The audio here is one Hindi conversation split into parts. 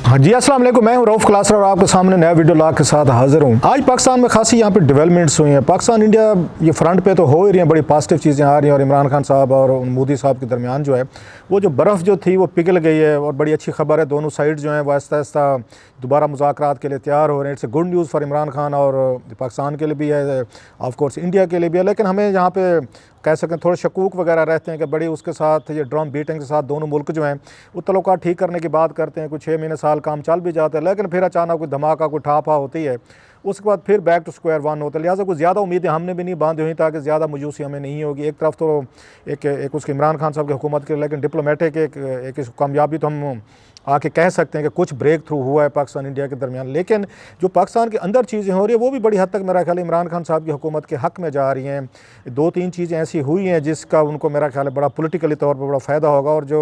हाँ जी, अस्सलाम वालेकुम। मैं हूँ रऊफ क्लासर और आपके सामने नया वीडियो लाग के साथ हाजिर हूँ। आज पाकिस्तान में खासी यहाँ पे डेवलपमेंट्स हुई हैं। पाकिस्तान इंडिया ये फ्रंट पे तो हो ही रही हैं, बड़ी पॉजिटिव चीज़ें आ रही हैं। और इमरान खान साहब और मोदी साहब के दरमियान जो है वो जो बर्फ़ जो थी वो पिघल गई है और बड़ी अच्छी खबर है। दोनों साइड जो है वो आहिस्ता आहिस्ता दोबारा मुज़ाकरात के लिए तैयार हो रहे हैं। It's a good news for Imran Khan और पाकिस्तान के लिए भी है, ऑफ कोर्स इंडिया के लिए भी है। लेकिन हमें यहाँ पे कह सकते हैं थोड़े शकूक वगैरह रहते हैं कि बड़ी उसके साथ ये ड्रम बीटिंग के साथ दोनों मुल्क जो हैं वो तल्लुकात ठीक करने की बात करते हैं। कुछ 6 महीने साल काम चल भी जाता है, लेकिन फिर अचानक कोई धमाका कोई ठापा होती है, उसके बाद फिर बैक टू स्क्वायर वन होता है। लिहाजा कुछ ज़्यादा उम्मीदें हमने भी नहीं बांधी हुई ताकि ज़्यादा मायूसी हमें नहीं होगी। एक तरफ तो एक उसके इमरान खान साहब की हुकूमत के, लेकिन डिप्लोमेटिक एक कामयाबी तो हम आके कह सकते हैं कि कुछ ब्रेक थ्रू हुआ है पाकिस्तान इंडिया के दरमियान। लेकिन जो पाकिस्तान के अंदर चीज़ें हो रही है वो भी बड़ी हद तक मेरा ख्याल इमरान खान साहब की हुकूमत के हक़ में जा रही हैं। 2-3 चीज़ें ऐसी हुई हैं जिसका उनको मेरा ख्याल है बड़ा पॉलिटिकली तौर पर बड़ा फ़ायदा होगा। और जो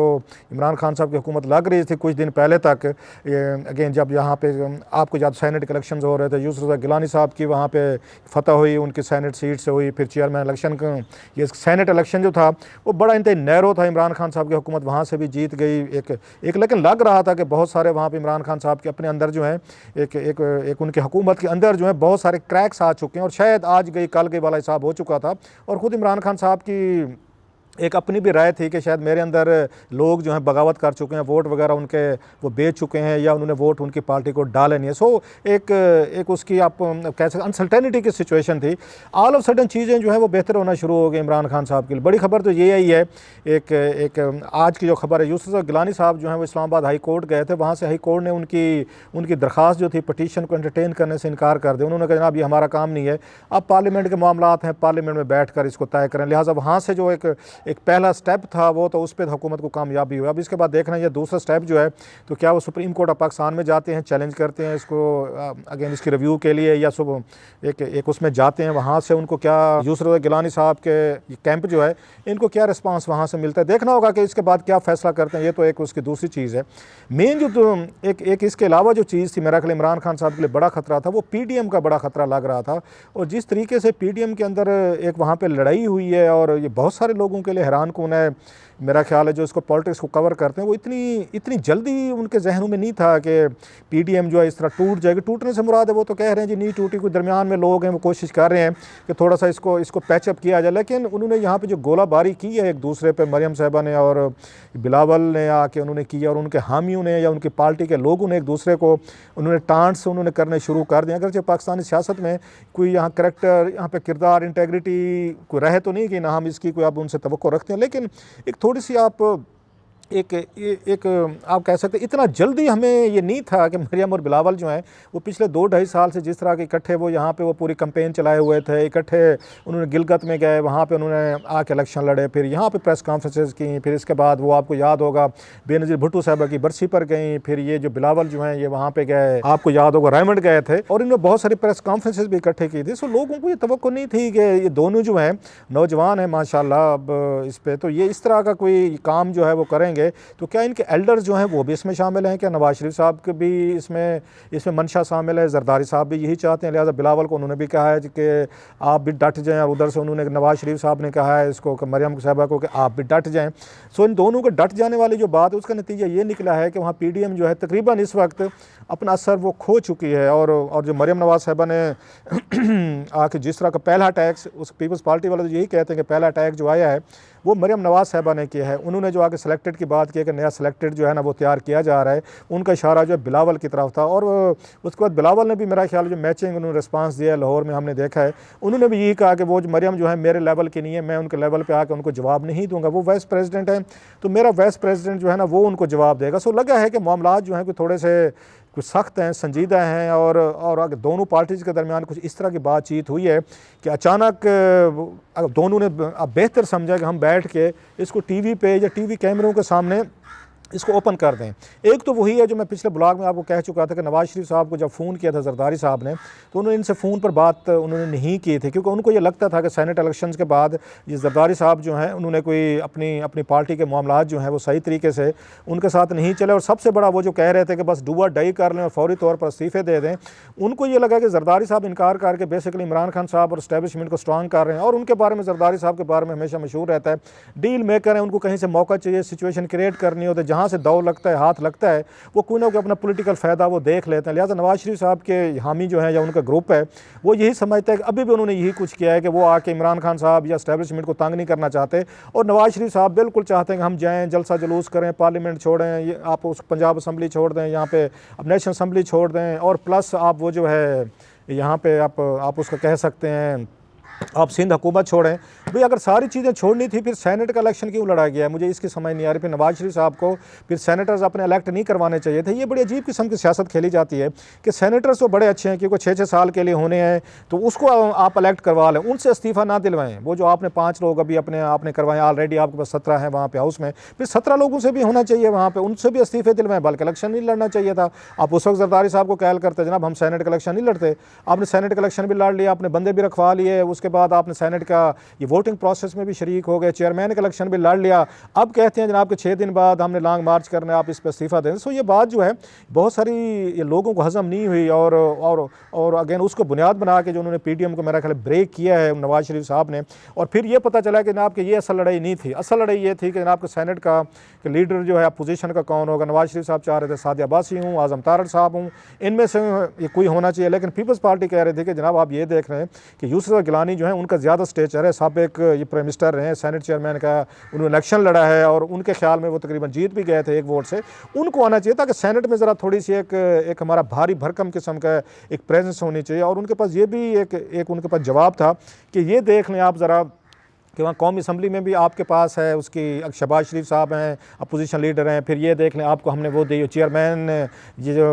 इमरान खान साहब की हुकूमत लग रही थी कुछ दिन पहले तक, अगेन जब यहाँ पे आपको याद सैनेट के इलेक्शन हो रहे थे, यूसुफ रज़ा गिलानी साहब की वहाँ पर फतह हुई, उनकी सैनेट सीट से हुई। फिर चेयरमैन इलेक्शन का ये सैनेट इलेक्शन जो था वो बड़ा इंतहाई नैरो था, इमरान खान साहब की हुकूमत वहाँ से भी जीत गई। एक लेकिन लग रहा था कि बहुत सारे वहाँ पे इमरान खान साहब के अपने अंदर जो है एक उनकी हुकूमत के अंदर जो है बहुत सारे क्रैक्स आ चुके हैं और शायद आज गई कल गई वाला हिसाब हो चुका था। और ख़ुद इमरान खान साहब की एक अपनी भी राय थी कि शायद मेरे अंदर लोग जो हैं बगावत कर चुके हैं, वोट वगैरह उनके वो बेच चुके हैं या उन्होंने वोट उनकी पार्टी को डाले नहीं है। सो एक उसकी आप कह सकते अनसर्टेनिटी की सिचुएशन थी। ऑल ऑफ सडन चीज़ें जो है वो बेहतर होना शुरू हो गई इमरान खान साहब के लिए। बड़ी खबर तो ये आई है, एक आज की जो खबर है, यूसुफ गिलानी साहब जो हैं वो इस्लामाबाद हाई कोर्ट गए थे। वहाँ से हाई कोर्ट ने उनकी दरख्वास्त जो थी पटिशन को एंटरटेन करने से इनकार कर दिया। उन्होंने कहा जनाब ये हमारा काम नहीं है, अब पार्लियामेंट के मामलात हैं, पार्लियामेंट में बैठ कर इसको तय करें। लिहाजा वहाँ से जो एक पहला स्टेप था वो तो उस पर हुकूमत को कामयाबी हुई। अब इसके बाद देखना ये दूसरा स्टेप जो है तो क्या वो सुप्रीम कोर्ट ऑफ पाकिस्तान में जाते हैं, चैलेंज करते हैं इसको अगेन इसकी रिव्यू के लिए, या सुबह एक उसमें जाते हैं, वहाँ से उनको क्या यूसुफ रज़ा गिलानी साहब के कैंप जो है इनको क्या रिस्पांस वहाँ से मिलता है। देखना होगा कि इसके बाद क्या फ़ैसला करते हैं। ये तो एक उसकी दूसरी चीज़ है। मेन जो तो एक इसके अलावा जो चीज़ थी मेरा ख्याल इमरान खान साहब के लिए बड़ा ख़तरा था, वो PDM का बड़ा ख़तरा लग रहा था। और जिस तरीके से PDM के अंदर एक वहाँ पर लड़ाई हुई है और ये बहुत सारे लोगों के लिए हैरान कौन है मेरा ख्याल है जो इसको पॉलिटिक्स को कवर करते हैं वो इतनी जल्दी उनके जहनों में नहीं था कि PDM जो है इस तरह टूट जाएगी। टूटने से मुराद है वो तो कह रहे हैं जी नहीं टूटी, कोई दरमियान में लोग हैं वो कोशिश कर रहे हैं कि थोड़ा सा इसको पैचअप किया जाए। लेकिन उन्होंने यहाँ पे जो गोलाबारी की है एक दूसरे पे, मरियम साहबा ने और बिलावल ने आके उन्होंने किया और उनके हामियों ने या उनकी पार्टी के लोगों ने एक दूसरे को उन्होंने टांट्स उन्होंने करने शुरू कर दिया। अगरचे पाकिस्तानी सियासत में कोई यहाँ करैक्टर, यहाँ पे किरदार, इंटेग्रिटी कोई रहे तो नहीं कि ना हम इसकी कोई अब उनसे तवक्को रखते हैं, लेकिन एक थोड़ी सी आप एक आप कह सकते हैं इतना जल्दी हमें ये नहीं था कि मरियम और बिलावल जो हैं वो पिछले 2-2.5 साल से जिस तरह के इकट्ठे वो यहाँ पे वो पूरी कैंपेन चलाए हुए थे, इकट्ठे उन्होंने गिलगित में गए, वहाँ पे उन्होंने आके इलेक्शन लड़े, फिर यहाँ पे प्रेस कॉन्फ्रेंसेस की, फिर इसके बाद वो आपको याद होगा बेनज़ीर भुट्टो साहबा की बरसी पर गई, फिर ये जो बिलावल जो हैं ये वहाँ पर गए, आपको याद होगा रायमंड गए थे और इन्होंने बहुत सारी प्रेस कॉन्फ्रेंसेस भी इकट्ठे की थी। सो लोगों को ये तवक्को नहीं थी कि ये दोनों जो हैं नौजवान हैं माशाल्लाह, अब इस पर तो ये इस तरह का कोई काम जो है वो करेंगे। तो क्या के एल्डर्स जो हैं वो भी इसमें शामिल हैं? क्या नवाज शरीफ साहब के भी इसमें मंशा शामिल है? जरदारी साहब भी यही चाहते हैं। लिहाजा बिलावल को उन्होंने भी कहा है कि आप भी डट जाएं, और उधर से उन्होंने नवाज शरीफ साहब ने कहा है इसको कि मरियम साहबा को कि आप भी डट जाएं। सो इन दोनों के डट जाने वाली जो बात है उसका नतीजा ये निकला है कि वहाँ PDM जो है तकरीबन इस वक्त अपना असर वो खो चुकी है। और जो मरियम नवाज साहबा ने आके जिस तरह का पहला अटैक, उस पीपल्स पार्टी वाले तो यही कहते हैं कि पहला अटैक जो आया है वो मरियम नवाज साहबा ने किया है। उन्होंने जो आगे सेलेक्टेड की बात की कि नया सेलेक्टेड जो है ना वो तैयार किया जा रहा है, उनका इशारा जो है बिलावल की तरफ था। और उसके बाद बिलावल ने भी मेरा ख्याल जो मैचिंग उन्होंने रिस्पांस दिया है, लाहौर में हमने देखा है, उन्होंने भी यही कहा कि वो मरियम जो है मेरे लेवल की नहीं है, मैं उनके लेवल पर आकर उनको जवाब नहीं दूंगा। वो वाइस प्रेसिडेंट है तो मेरा वाइस प्रेसिडेंट जो है ना वो उनको जवाब देगा। सो लगा है कि मामला जो हैं कोई थोड़े से कुछ सख्त हैं, संजीदा हैं। और अगर दोनों पार्टीज़ के दरमियान कुछ इस तरह की बातचीत हुई है कि अचानक अगर दोनों ने अब बेहतर समझा कि हम बैठ के इसको TV पे या TV कैमरों के सामने इसको ओपन कर दें। एक तो वही है जो मैं पिछले ब्लॉग में आपको कह चुका था कि नवाज शरीफ साहब को जब फ़ोन किया था जरदारी साहब ने तो उन्होंने इनसे फ़ोन पर बात उन्होंने नहीं की थी, क्योंकि उनको ये लगता था कि सेनेट इलेक्शंस के बाद ये जरदारी साहब जो हैं उन्होंने कोई अपनी पार्टी के मामलात जो हैं वो सही तरीके से उनके साथ नहीं चले। और सबसे बड़ा वो जो कह रहे थे कि बस डुआ डाई कर लें और फौरी तौर पर इस्तीफ़े दे दें, उनको ये लगा कि जरदारी साहब इनकार करके बेसिकली इमरान खान साहब और इस्टेब्लिशमेंट को स्ट्रॉन्ग कर रहे हैं। और उनके बारे में जरदारी साहब के बारे में हमेशा मशहूर रहता है डील मेकर हैं, उनको कहीं से मौका चाहिए, सिचुएशन क्रिएट करनी होती है जहाँ से दाव लगता है, हाथ लगता है, वो कोई ना कोई अपना पॉलिटिकल फ़ायदा वो देख लेते हैं। लिहाजा नवाज शरीफ साहब के हामी जो हैं या उनका ग्रुप है वो यही समझता है कि अभी भी उन्होंने यही कुछ किया है कि वो आके इमरान खान साहब या एस्टैब्लिशमेंट को तंग नहीं करना चाहते, और नवाज शरीफ साहब बिल्कुल चाहते हैं कि हम जाएँ, जलसा जुलूस करें, पार्लियामेंट छोड़ें, ये आप उस पंजाब असम्बली छोड़ दें, यहाँ पे अब नेशनल असम्बली छोड़ दें, और प्लस आप वो जो है यहाँ पे आप उसका कह सकते हैं आप सिंध हुकूमत छोड़ें। भाई अगर सारी चीज़ें छोड़नी थी फिर सेनेट का इलेक्शन क्यों लड़ा गया, मुझे इसकी समझ नहीं आ रही। फिर नवाज शरीफ साहब को फिर सेनेटर्स अपने इलेक्ट नहीं करवाने चाहिए थे। ये बड़ी अजीब किस्म की सियासत खेली जाती है कि सेनेटर्स तो बड़े अच्छे हैं क्योंकि 6-6 साल के लिए होने हैं, तो उसको आप इलेक्ट करवा लें, उनसे इस्तीफ़ा ना दिलवाएं। वो जो आपने 5 लोग अभी आपने करवाएं, ऑलरेडी आपके पास 17 हैं वहाँ पर हाउस में, फिर 17 लोगों से भी होना चाहिए वहाँ पर, उनसे भी इस्तीफ़े दिलवाएं, बल्कि इलेक्शन नहीं लड़ना चाहिए था। आप उस वक्त जरदारी साहब को कहल करते जनाब हम सेनेट का इलेक्शन नहीं लड़ते, आपने सेनेट का इलेक्शन भी लड़ लिया, आपने बंदे भी रखवा लिए, उसके बाद आपने सेनेट का ये वोटिंग प्रोसेस में भी शरीक हो गए, चेयरमैन का इलेक्शन भी लड़ लिया। अब कहते हैं जनाब के 6 दिन बाद हमने लॉन्ग मार्च करना है, आप इस पर इस्तीफ़ा दें। सो ये बात जो है बहुत सारी ये लोगों को हजम नहीं हुई, और अगेन उसको बुनियाद बना के जो उन्होंने पीटीएम को मेरा ख्याल ब्रेक किया है नवाज शरीफ साहब ने। और फिर ये पता चला कि जनाब कि ये असल लड़ाई नहीं थी, असल लड़ाई ये थी कि जनाब के सेनेट का लीडर जो है अपोजिशन का कौन होगा। नवाज शरीफ साहब चाह रहे थे सादिया अब्बासी हूँ, आज़म तारड़ साहब हूँ, इनमें से ये कोई होना चाहिए, लेकिन पीपल्स पार्टी कह रहे थे कि जनाब आप ये देख रहे हैं कि यूसुफ गिलानी जो है उनका ज़्यादा स्टेचर है, साबिक ये प्राइम मिनिस्टर रहे हैं, सेनेट चेयरमैन का उन्होंने इलेक्शन लड़ा है और उनके ख्याल में वो तकरीबन जीत भी गए थे 1 वोट से, उनको आना चाहिए ताकि सेनेट में ज़रा थोड़ी सी एक हमारा भारी भरकम किस्म का एक प्रेजेंस होनी चाहिए। और उनके पास ये भी एक उनके पास जवाब था कि ये देख लें आप ज़रा कि वहाँ कौमी असम्बली में भी आपके पास है उसकी शहबाज शरीफ साहब हैं, अपोजिशन लीडर हैं, फिर ये देख लें आपको हमने वो दी चेयरमैन, ये जो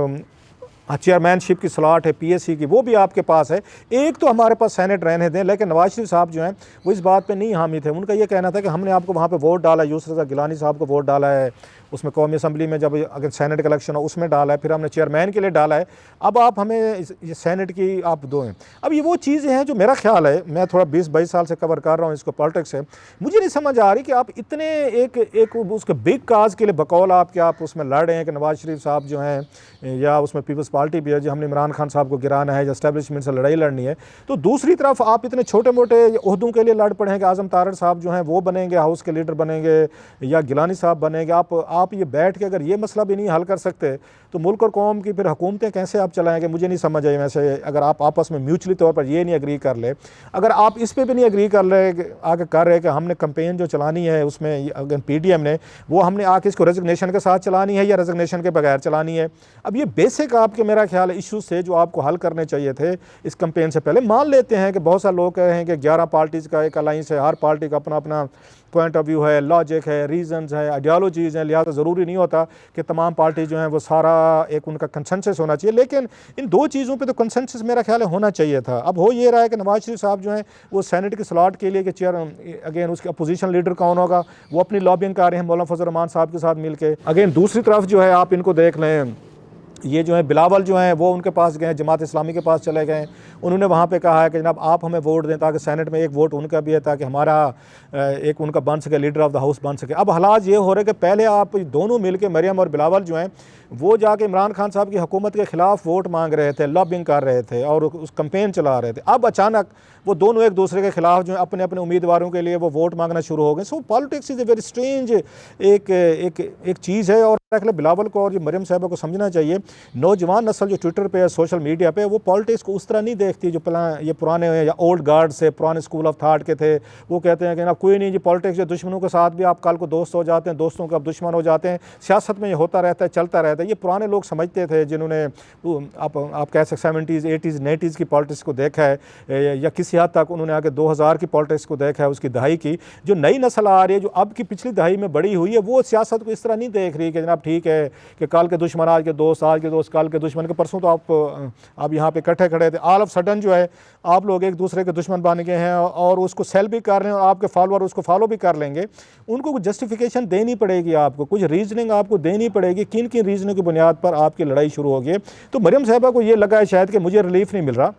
चेयरमैनशिप की स्लॉट है पीएससी की, वो भी आपके पास है। एक तो हमारे पास सेनेट रहने दें, लेकिन नवाज शरीफ साहब जो हैं वो इस बात पे नहीं हामी थे। उनका ये कहना था कि हमने आपको वहाँ पे वोट डाला, यूसुफ गिलानी साहब को वोट डाला है उसमें कौमी असम्बली में, जब अगर सेनेट का इलेक्शन हो उसमें डाला है, फिर हमने चेयरमैन के लिए डाला है, अब आप हमें ये सेनेट की आप दो हैं। अब ये वो चीज़ें हैं जो मेरा ख्याल है, मैं थोड़ा 20-22 साल से कवर कर रहा हूँ इसको पॉलिटिक्स से, मुझे नहीं समझ आ रही कि आप इतने एक उसके बिग काज के लिए बकौल आप उसमें लड़ रहे हैं कि नवाज शरीफ साहब जो हैं, या उसमें पीपल्स पार्टी भी है जो हमने इमरान खान साहब को गिराना है या एस्टैब्लिशमेंट से लड़ाई लड़नी है, तो दूसरी तरफ आप इतने छोटे मोटे ओहदों के लिए लड़ पड़े हैं कि आज़म तारड़ साहब जो हैं वो बनेंगे, हाउस के लीडर बनेंगे, या गिलानी साहब बनेंगे। आप ये बैठ के अगर ये मसला भी नहीं हल कर सकते तो मुल्क और कौम की फिर हुकूमतें कैसे आप चलाएंगे, मुझे नहीं समझ आई। वैसे अगर आप आपस में म्यूचुअली तौर पर ये नहीं एग्री कर ले, अगर आप इस पे भी नहीं एग्री कर ले आगे कर रहे कि हमने कैंपेन जो चलानी है उसमें अगर पीडीएम ने वो हमने आके इसको रेजिग्नेशन के साथ चलानी है या रेजिग्नेशन के बगैर चलानी है। अब ये बेसिक आपके मेरा ख्याल है इश्यूज थे जो आपको हल करने चाहिए थे इस कैंपेन से पहले। मान लेते हैं कि बहुत सारे लोग कह रहे हैं कि 11 पार्टीज़ का एक अलाइंस है, हर पार्टी का अपना अपना पॉइंट ऑफ व्यू है, लॉजिक है, रीजंस है, आइडियोलॉजीज़ हैं, लिहाजा ज़रूरी नहीं होता कि तमाम पार्टी जो हैं वो सारा एक उनका कंसेंसस होना चाहिए। लेकिन इन 2 चीज़ों पे तो कंसेंसस मेरा ख्याल है होना चाहिए था। अब हो ये रहा है कि नवाज शरीफ साहब जो हैं वो सेनेट के स्लॉट के लिए कि चेयर अगेन उसके अपोजिशन लीडर कौन होगा वो अपनी लॉबिंग कर रहे हैं मौलाना फजल रहमान साहब के साथ मिलकर। अगेन दूसरी तरफ जो है आप इनको देख लें, ये जो है बिलावल जो हैं वो उनके पास गए, जमात इस्लामी के पास चले गए, उन्होंने वहाँ पे कहा है कि जनाब आप हमें वोट दें ताकि सेनेट में एक वोट उनका भी है ताकि हमारा एक उनका बन सके, लीडर ऑफ द हाउस बन सके। अब हालात ये हो रहे कि पहले आप दोनों मिलके मरियम और बिलावल जो हैं वो जाके इमरान खान साहब की हुकूमत के ख़िलाफ़ वोट मांग रहे थे, लॉबिंग कर रहे थे और उस कैंपेन चला रहे थे। अब अचानक वो दोनों एक दूसरे के खिलाफ जो है अपने अपने उम्मीदवारों के लिए वो वोट मांगना शुरू हो गए। सो politics is a very strange एक चीज़ है। और बिलावल को और ये मरियम साहबा को समझना चाहिए, नौजवान नस्ल जो ट्विटर पे सोशल मीडिया पे वो पॉलिटिक्स को उस तरह नहीं देखती जो ये पुराने या ओल्ड गार्ड से पुराने स्कूल ऑफ थॉट के थे। वो कहते हैं कि ना कोई नहीं जी पॉलिटिक्स जो दुश्मनों के साथ भी आप कल को दोस्त हो जाते हैं, दोस्तों के आप दुश्मन हो जाते हैं, सियासत में ये होता रहता है, चलता रहता है। ये पुराने लोग समझते थे जिन्होंने आप कह सकते 70s 80s 90s की पॉलिटिक्स को देखा है या किसी हद तक उन्होंने आगे 2000 की पॉलिटिक्स को देखा है, उसकी दहाई की। जो नई नस्ल आ रही है जो अब की पिछली दहाई में बड़ी हुई है वो सियासत को इस तरह नहीं देख रही कि जनाब ठीक है कि कल के दुश्मन आज के दोस्त, आज के दोस्त कल के दुश्मन के। परसों तो आप यहाँ पे इकट्ठे खड़े थे, ऑल ऑफ सडन जो है आप लोग एक दूसरे के दुश्मन बन गए हैं और उसको सेल भी कर रहे हैं और आपके फॉलोअर उसको फॉलो भी कर लेंगे। उनको कुछ जस्टिफिकेशन देनी पड़ेगी, आपको कुछ रीजनिंग आपको देनी पड़ेगी, किन किन रीजनों की बुनियाद पर आपकी लड़ाई शुरू होगी। तो मरियम साहबा को ये लगा है शायद कि मुझे रिलीफ नहीं मिल रहा,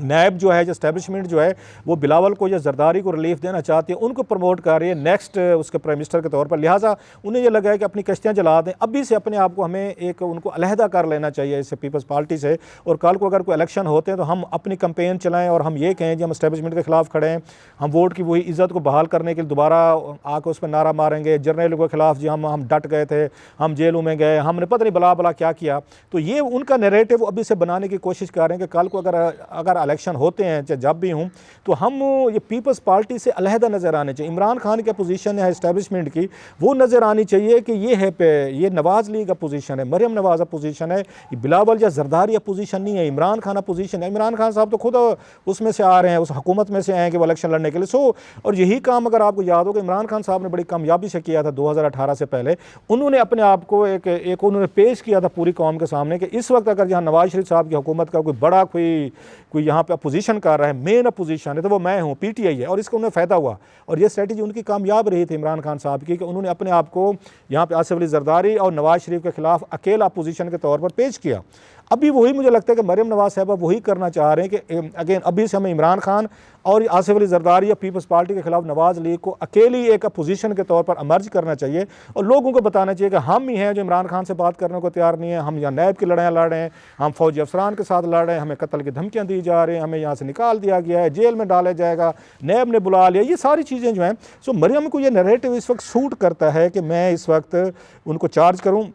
नैब जो है, जो इस्टेब्लिशमेंट जो है, वो बिलावल को या जरदारी को रिलीफ देना चाहती है, उनको प्रमोट कर रही है नेक्स्ट उसके प्राइम मिनिस्टर के तौर पर। लिहाजा उन्हें ये लगा है कि अपनी कश्तियाँ जला दें, अभी से अपने आप को हमें एक उनको अलहदा कर लेना चाहिए इससे पीपल्स पार्टी से, और कल को अगर कोई इलेक्शन होते हैं तो हम अपनी कंपेन चलाएँ और हम ये कहें कि हम इस्टेब्लिशमेंट के खिलाफ खड़े हैं, हम वोट की वही इज़्ज़त को बहाल करने के लिए दोबारा आकर उस पर नारा मारेंगे। जर्नल के खिलाफ जी हम डट गए थे, हम जेलों में गए, हमने पता नहीं बला बला क्या किया। तो ये उनका नैरेटिव अभी से बनाने की कोशिश कर रहे हैं कि कल को अगर इलेक्शन होते हैं, चाहे जब भी हूँ, तो हम ये पीपल्स पार्टी से अलहदा नज़र आने चाहिए। इमरान खान की पोजीशन है इस्टेब्लिशमेंट की, वो नज़र आनी चाहिए कि ये नवाज़ लीग अपोजिशन है, मरियम नवाज़ अपोजिशन है, ये बिलावल या जरदारी अपोजिशन नहीं है, इमरान खान अपोजिशन है। इमरान खान साहब तो खुद उसमें से आ रहे हैं, उस हुकूमत में से आए हैं कि वो इलेक्शन लड़ने के लिए। और यही काम अगर आपको याद हो कि इमरान खान साहब ने बड़ी कामयाबी से किया था 2018 से पहले। उन्होंने अपने आप को एक उन्होंने पेश किया था पूरी कौम के सामने कि इस वक्त अगर यहाँ नवाज शरीफ साहब की हुकूमत का कोई बड़ा कोई यहाँ पे अपोजिशन कर रहा है, मेन अपोजिशन है, तो वो मैं हूँ, PTI है, और इसका उन्हें फ़ायदा हुआ। और ये स्ट्रेटजी उनकी कामयाब रही थी इमरान खान साहब की कि उन्होंने अपने आप को यहाँ पे आसिफ अली जरदारी और नवाज शरीफ के खिलाफ अकेला अपोजिशन के तौर पर पेश किया। अभी वही मुझे लगता है कि मरियम नवाज साहबा वही करना चाह रहे हैं कि अगेन अभी से हमें इमरान खान और आसिफ अली जरदारी या पीपल्स पार्टी के खिलाफ नवाज लीग को अकेली एक अपोजिशन के तौर पर अमर्ज करना चाहिए और लोगों को बताना चाहिए कि हम ही हैं जो इमरान खान से बात करने को तैयार नहीं है। हम यहाँ नैब की लड़ाइयाँ लड़ रहे हैं, हम फौजी अफसरान के साथ लड़ रहे हैं, हमें कत्ल की धमकियाँ दी जा रही हैं, हमें यहाँ से निकाल दिया गया है, जेल में डाला जाएगा, नैब ने बुला लिया, ये सारी चीज़ें जो हैं। सो मरियम को ये नैरेटिव इस वक्त सूट करता है कि मैं इस वक्त उनको चार्ज करूँ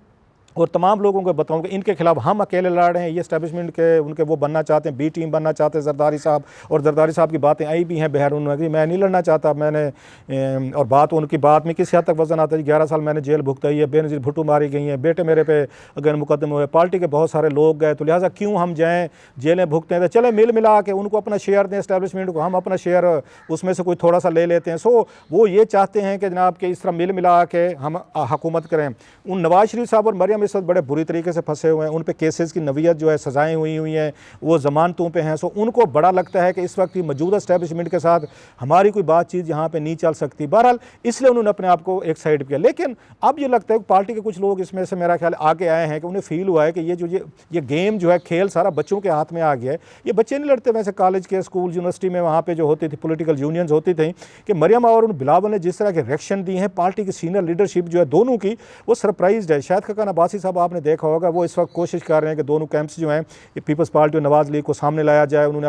और तमाम लोगों को बताऊं कि इनके खिलाफ हम अकेले लड़ रहे हैं। ये एस्टेब्लिशमेंट के उनके वो बनना चाहते हैं, B टीम बनना चाहते हैं जरदारी साहब, और जरदारी साहब की बातें आई भी हैं बहर, उन्होंने मैं नहीं लड़ना चाहता, मैंने और बात उनकी बात में किस हद तक वजन आता है। 11 साल मैंने जेल भुगताई है, बेनज़ीर भुट्टो मारी गई हैं, बेटे मेरे पे अगर मुकदमे हुए, पार्टी के बहुत सारे लोग गए, तो लिहाजा क्यों हम जाएँ जेलें भुगते हैं। तो चले मिल मिला के उनको अपना शेयर दें, एस्टेब्लिशमेंट को हम अपना शेयर उसमें से कोई थोड़ा सा ले लेते हैं। सो वो ये चाहते हैं कि जनाब के इस तरह मिल मिला के हम हुकूमत करें। उन नवाज शरीफ साहब और मरियम इस वक्त बड़े बुरी तरीके से फंसे हुए हैं, उन पे केसेस की नवीयत जो है, सजाएं हुई हैं, वो ज़मानतों पे हैं। सो उनको बड़ा लगता है कि इस वक्त की मौजूदा एस्टेब्लिशमेंट के साथ हमारी कोई बातचीत यहाँ पे नहीं चल सकती। बहरहाल इसलिए उन्होंने अपने आप को एक साइड किया। लेकिन अब ये लगता है कि पार्टी के कुछ लोग इसमें से मेरा ख्याल आगे आए हैं कि उन्हें फील हुआ है कि ये गेम जो है, खेल सारा बच्चों के हाथ में आ गया है। ये बच्चे नहीं लड़ते वैसे कॉलेज के, स्कूल, यूनिवर्सिटी में वहाँ पर जो होती थी पोलिटिकल यूनियंस होती थी, कि मरियम और उन बिलावल ने जिस तरह के रिएक्शन दिए हैं, पार्टी की सीनियर लीडरशिप जो है दोनों की, वो सरप्राइज्ड है। शायद खकान अब्बासी साहब आपने देखा होगा, वो इस वक्त कोशिश कर रहे हैं कि दोनों कैंप्स जो हैं, ये पीपल्स पार्टी और नवाज लीग को सामने लाया जाए। उन्होंने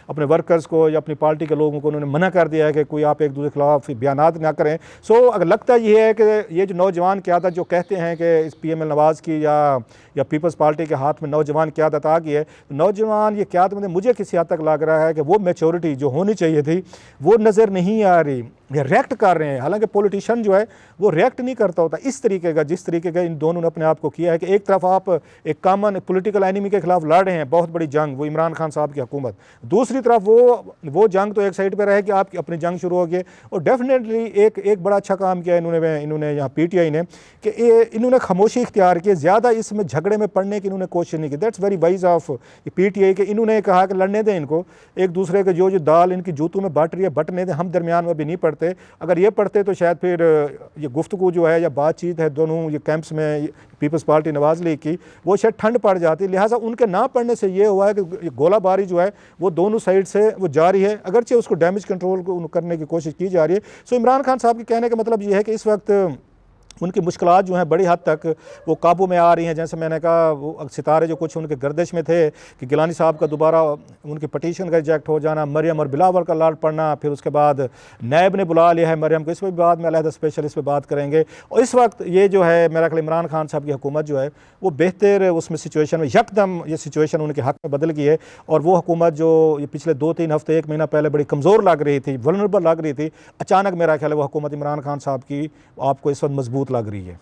अपने वर्कर्स को या अपनी पार्टी के लोगों को उन्होंने मना कर दिया है कि कोई आप एक दूसरे के खिलाफ बयानात ना करें। सो अगर लगता ये है कि ये जो नौजवान क़यादत जो कहते हैं कि इस PML नवाज़ की या पीपल्स पार्टी के हाथ में नौजवान क़यादत आ गई है, तो नौजवान ये क़यादत में मुझे किसी हद तक लग रहा है कि वो मैच्योरिटी जो होनी चाहिए थी वो नज़र नहीं आ रही, ये रिएक्ट कर रहे हैं। हालांकि पॉलिटिशियन जो है वो रिएक्ट नहीं करता होता इस तरीके का जिस तरीके का इन दोनों ने अपने आप को किया है कि एक तरफ आप एक कॉमन पॉलिटिकल एनिमी के खिलाफ लड़ रहे हैं, बहुत बड़ी जंग, वो इमरान खान साहब की हुकूमत, दूसरी तरफ वो जंग तो एक साइड पे रहे कि आपकी अपनी जंग शुरू हो गई। और डेफिनेटली एक बड़ा अच्छा काम किया इन्होंने यहाँ PTI ने कि इन्होंने खामोशी इख्तियार की, ज़्यादा इसमें झगड़े में पड़ने की इन्होंने कोशिश नहीं की। That's very wise of PTI कि इन्होंने कहा कि लड़ने दें इनको, एक दूसरे के जो दाल इनकी जूतों में बट रही है बटने दें, हम दरमियान में भी नहीं पड़ते। अगर ये पढ़ते तो शायद फिर ये गुफ्तगू जो है या बातचीत है दोनों ये कैंप्स में पीपल्स पार्टी नवाज लीग की, वो शायद ठंड पड़ जाती। लिहाजा उनके ना पढ़ने से ये हुआ है कि ये गोलाबारी जो है वो दोनों साइड से वो जारी है, अगरचे उसको डैमेज कंट्रोल को करने की कोशिश की जा रही है। सो इमरान खान साहब के कहने का मतलब ये है कि इस वक्त उनकी मुश्किलात जो हैं बड़ी हद तक वो काबू में आ रही हैं। जैसे मैंने कहा, वो सितारे जो कुछ उनके गर्दिश में थे कि गिलानी साहब का दोबारा उनकी पटिशन का रिजेक्ट हो जाना, मरियम और बिलावल का लड़ पड़ना, फिर उसके बाद नैब ने बुला लिया है मरियम को, इस पर भी बाद में अलहदा स्पेशल इस पर बात करेंगे। और इस वक्त ये जो है मेरा ख्याल इमरान खान साहब की हुकूमत जो है वो बेहतर उसमें सिचुएशन में यकदम ये सिचुएशन उनके हक़ में बदल गई है। और वो हुकूमत जो ये पिछले 2-3 हफ्ते 1 महीना पहले बड़ी कमज़ोर लग रही थी, वल्नरेबल लग रही थी, अचानक मेरा ख्याल है वो हुकूमत इमरान खान साहब की आपको इस वक्त मजबूत लग रही है।